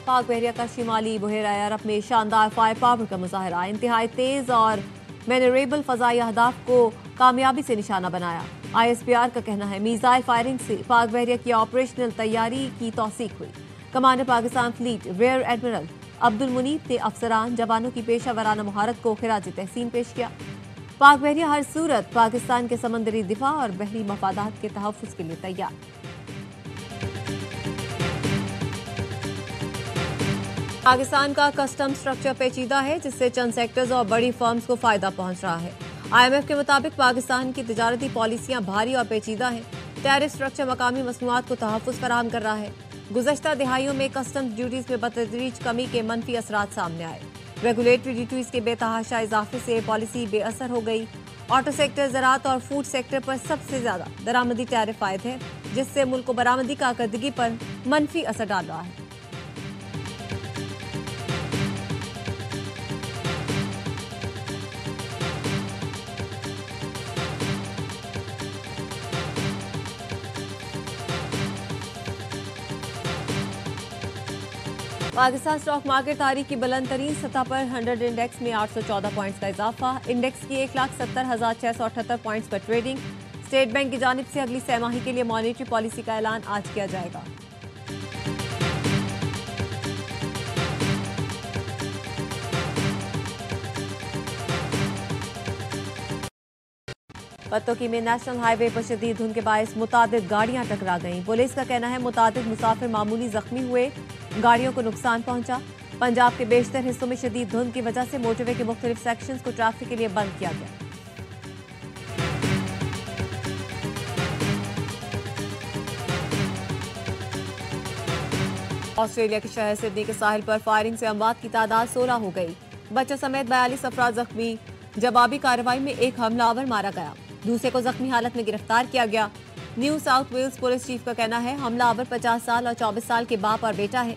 पाक बहरिया का शिमाली बुहेरा अरब में शानदार फायर पावर का मुजाहरा, इंतहाई तेज और मेनरेबल फजाई अहदाफ को कामयाबी से निशाना बनाया। ISPR का कहना है मिसाइल फायरिंग से पाक बहरिया की ऑपरेशनल तैयारी की तौसीक हुई। Commander Pakistan fleet rear admiral Abdul Munib ने अफसरान जवानों की पेशा वराना महारत को खिराज तहसीन पेश किया। पाक बहरिया हर सूरत पाकिस्तान के समंदरी दिफा और बहरी मफादात के तहफ़्फ़ुज़ के लिए तैयार। पाकिस्तान का कस्टम स्ट्रक्चर पेचीदा है, जिससे चंद सेक्टर्स और बड़ी फर्म्स को फायदा पहुंच रहा है। IMF के मुताबिक पाकिस्तान की तिजारती पॉलिसियां भारी और पेचीदा हैं। टैरिफ स्ट्रक्चर मकामी मसनूआत को तहफ़्फ़ुज़ फराहम कर रहा है। गुज़श्ता दिहाइयों में कस्टम्स ड्यूटीज में बतदरीज कमी के मनफी असरात सामने आए। रेगुलेटरी ड्यूटीज के बेतहाशा इजाफे से पॉलिसी बेअसर हो गई। ऑटो सेक्टर, ज़राअत और फूड सेक्टर पर सबसे ज्यादा दरामदी टैरिफ आयद है, जिससे मुल्क को बरामदी कारकर्दगी पर मनफी असर डाल रहा है। पाकिस्तान स्टॉक मार्केट तारीख की बुलंद तरीन सतह पर 100 इंडेक्स में 814 पॉइंट्स का इजाफा। इंडेक्स की 1,70,678 पॉइंट्स पर ट्रेडिंग। स्टेट बैंक की जानिब से अगली सहमाही के लिए मॉनेटरी पॉलिसी का ऐलान आज किया जाएगा। पत्तोकी में नेशनल हाईवे पर शदीद धुंध के बायस मुतादिद गाड़ियां टकरा गईं। पुलिस का कहना है मुतादिद मुसाफिर मामूली जख्मी हुए, गाड़ियों को नुकसान पहुंचा। पंजाब के बेशतर हिस्सों में शदीद धुंध की वजह से मोटरवे के मुख्तलिफ सेक्शंस को ट्रैफिक के लिए बंद किया गया। ऑस्ट्रेलिया के शहर सिडनी के साहिल पर फायरिंग से अमवात की तादाद 16 हो गई। बच्चों समेत 42 अफराद जख्मी। जवाबी कार्रवाई में एक हमलावर मारा गया, दूसरे को जख्मी हालत में गिरफ्तार किया गया। New South Wales police chief का कहना है हमलावर 50 साल और 24 साल के बाप और बेटा है।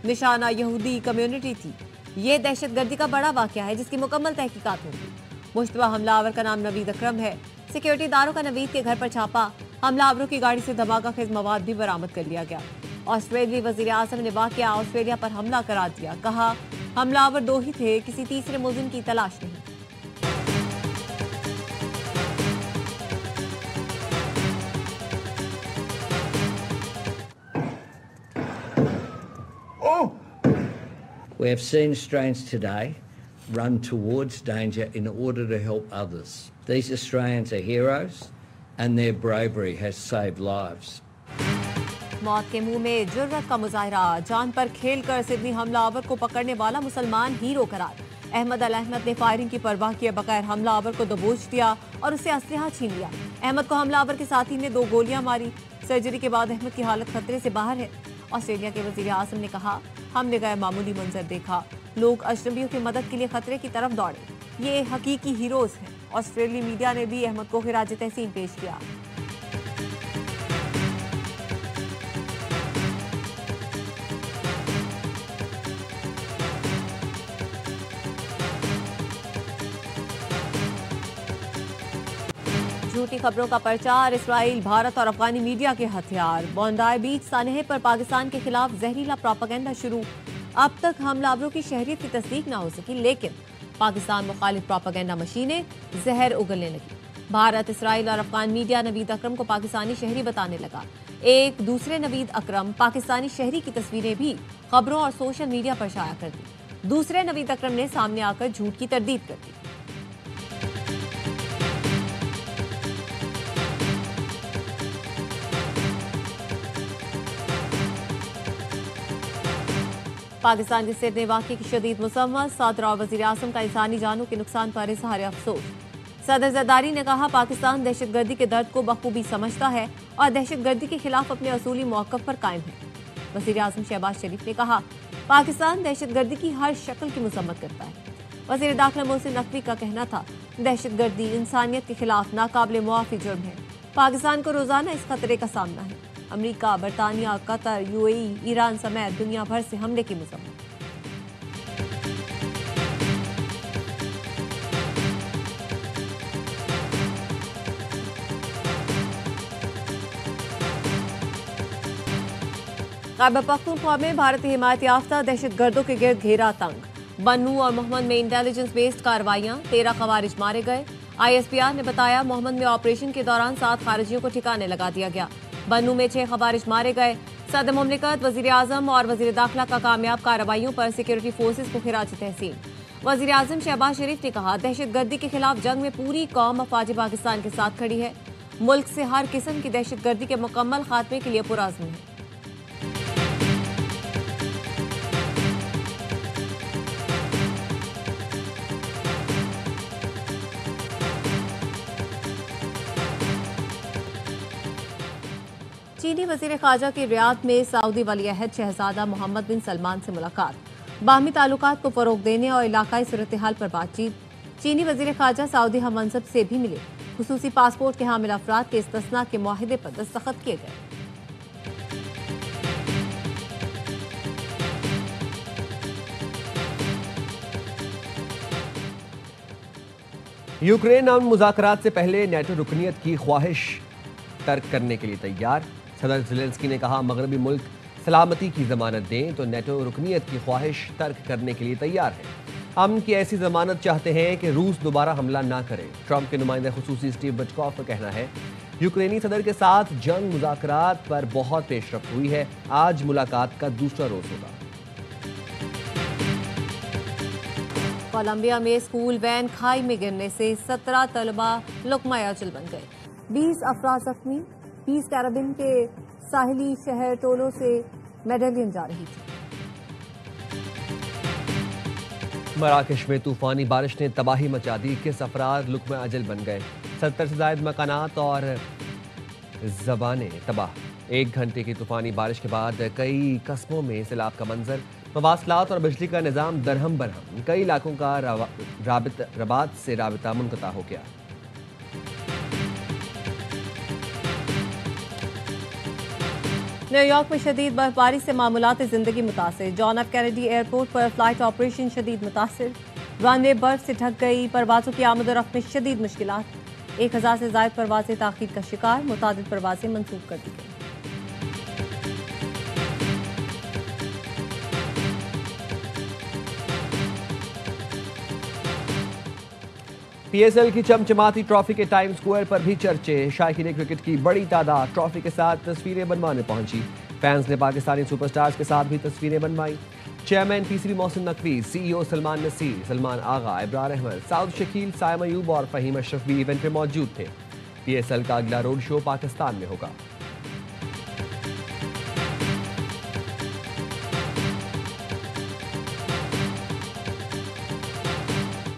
निशाना यहूदी कम्युनिटी थी। ये दहशतगर्दी का बड़ा वाकया है, जिसकी मुकम्मल तहकीकात होगी। मुश्तबा हमलावर का नाम नवीद अकरम है। सिक्योरिटी इदारों का नवीद के घर पर छापा। हमलावरों की गाड़ी से धमाका खेज मवाद भी बरामद कर लिया गया। ऑस्ट्रेलियाई वजीर आजम ने वाकया ऑस्ट्रेलिया पर हमला करार दिया। कहा हमलावर 2 ही थे, किसी तीसरे मुलजिम की तलाश नहीं। We have seen Australians today run towards danger in order to help others. These Australians are heroes and their bravery has saved lives. मौत के मुंह में जुर्रत का मुजाहरा, जान पर खेलकर सिडनी हमलावर को पकड़ने वाला मुसलमान हीरो करार। अहमद अल अहमद ने फायरिंग की परवाह किए बगैर हमलावर को दबोच दिया और उससे असलहा छीन लिया। अहमद को हमलावर के साथी ने 2 गोलियां मारी। सर्जरी के बाद अहमद की हालत खतरे से बाहर है। ऑस्ट्रेलिया के वजीर आजम ने कहा हमने गैर मामूली मंजर देखा, लोग अजनबियों की मदद के लिए खतरे की तरफ दौड़े। ये हकीकी हीरोज हैं। ऑस्ट्रेलियाई मीडिया ने भी अहमद को खिराज तहसीन पेश किया। झूठी खबरों का प्रचार, इसराइल, भारत और अफगानी मीडिया के हथियार। बॉन्डाई बीच सानहे पर पाकिस्तान के खिलाफ जहरीला प्रोपेगेंडा शुरू। अब तक हमलावरों की शहरियत की तस्दीक ना हो सकी, लेकिन पाकिस्तान मुखालिफ प्रोपेगेंडा मशीनें जहर उगलने लगी। भारत, इसराइल और अफगान मीडिया नवीद अकरम को पाकिस्तानी शहरी बताने लगा। एक दूसरे नवीद अकरम पाकिस्तानी शहरी की तस्वीरें भी खबरों और सोशल मीडिया पर शाया कर दी। दूसरे नवीद अकरम ने सामने आकर झूठ की तरदीद कर दी। पाकिस्तान के सिडनी वाक़े की शदीद मुसम्मत। सदर और वज़ीर आज़म का इंसानी जानों के नुकसान पर इज़हार अफसोस। सदर ज़रदारी ने कहा पाकिस्तान दहशतगर्दी के दर्द को बखूबी समझता है और दहशतगर्दी के खिलाफ अपने असूली मौक़िफ़ पर कायम है। वज़ीर आज़म शहबाज शरीफ ने कहा पाकिस्तान दहशतगर्दी की हर शक्ल की मुसम्मत करता है। वज़ीर दाखिला मोहसिन नकवी का कहना था दहशतगर्दी इंसानियत के खिलाफ नाकाबिले मुआफ़ी जुर्म है। पाकिस्तान को रोज़ाना इस खतरे का सामना है। अमेरिका, बरतानिया, कतर, UAE, ईरान समेत दुनिया भर से हमले की मुसम्मत। खैबर पख्तूनख्वा में भारतीय हिमायत याफ्ता दहशतगर्दों के गिर्द घेरा तंग। बन्नू और मोहम्मद में इंटेलिजेंस बेस्ड कार्रवाइयां, 13 खवारिज मारे गए। ISPR ने बताया मोहम्मद में ऑपरेशन के दौरान 7 खारिजियों को ठिकाने लगा दिया गया। बन्नू में 6 खवारिज मारे गए। सदर मुमलिकत, वजीर आजम और वजीर दाखिला का कामयाब कार्रवाइयों पर सिक्योरिटी फोर्सेज को खिराज तहसीन। वजीर आजम शहबाज शरीफ ने कहा दहशतगर्दी के खिलाफ जंग में पूरी कौम अफवाज पाकिस्तान के साथ खड़ी है। मुल्क से हर किस्म की दहशतगर्दी के मुकम्मल खात्मे के लिए पुरअज़्म है। चीनी वजीर खारजा की रियाद में सऊदी वलीअहद शहजादा मोहम्मद बिन सलमान से मुलाकात, बाहमी ताल्लुकात को फरोग देने और इलाकाई सूरत हाल पर बातचीत। चीनी वजीर खारजा सऊदी हम मनसब से भी मिले। खुसूसी पासपोर्ट के हामिल अफराद के इस्तिस्ना के मुआहिदे पर दस्तखत किए गए। यूक्रेन अमन मुज़ाकरात से पहले नेटो रुकनीत की ख्वाहिश तर्क करने के लिए तैयार। सदर ज़ेलेंस्की ने कहा मगरबी मुल्क सलामती की जमानत दें तो नेटो रुकनीत की ख्वाहिश तर्क करने के लिए तैयार है। अमन की ऐसी जमानत चाहते हैं कि रूस दोबारा हमला ना करे। ट्रंप के नुमाइंदे खुसूसी स्टीव विटकॉफ का कहना है यूक्रेनी सदर के साथ जंग मुज़ाकरात पर बहुत पेशरफ्त हुई है। आज मुलाकात का दूसरा रोज होगा। कोलंबिया में स्कूल वैन खाई में गिरने से 17 तलबा लुक़मा अजल बन गए। 20 अफराद जख्मी। पीस कैरेबियन के साहिली शहर टोलो से मेडेलियन जा रही थी। मराकश में तूफानी बारिश ने तबाही मचा दी। 21 अफराद लुक़मा अजल बन गए। 70 से ज़ायद मकानात और ज़बानें तबाह। 1 घंटे की तूफानी बारिश के बाद कई कस्बों में सैलाब का मंजर। मवासलात और बिजली का निज़ाम दरहम बरहम। कई इलाकों का रबात से राबिता मुनक़ता हो गया। न्यूयॉर्क में शदीद बर्फबारी से मामूलात जिंदगी मुतासिर। जॉन एफ कैनेडी एयरपोर्ट पर फ्लाइट ऑपरेशन शदीद मुतासिर। रनवे बर्फ से ढक गई। परवाजों की आमद-ओ-रफ्त में शदीद मुश्किलात। 1000 से ज़ायद परवाजें ताख़ीर का शिकार। मुतादिद परवाजें मंसूख कर दी गई। PSL की चमचमाती ट्रॉफी के टाइम स्क्वायर पर भी चर्चे। शायकीन क्रिकेट की बड़ी तादाद ट्रॉफी के साथ तस्वीरें बनवाने पहुंची। फैंस ने पाकिस्तानी सुपरस्टार्स के साथ भी तस्वीरें बनवाई। चेयरमैन तीसरी मोहसिन नकवी, CEO सलमान नसीर, सलमान आगा, इब्रार अहमद, साउद शकील, सायम अयूब और फहीम अशरफ भी इवेंट में मौजूद थे। PSL का अगला रोड शो पाकिस्तान में होगा।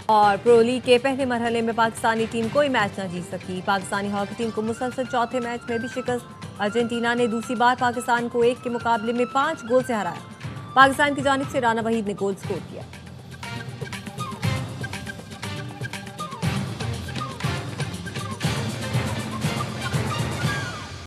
और प्रो लीग के पहले मरहले में पाकिस्तानी टीम कोई मैच न जीत सकी। पाकिस्तानी हॉकी टीम को मुसलसल चौथे मैच में भी शिकस्त। अर्जेंटीना ने दूसरी बार पाकिस्तान को 1 के मुकाबले में 5 गोल से हराया। पाकिस्तान की जानिब से राना वहीद ने गोल स्कोर किया।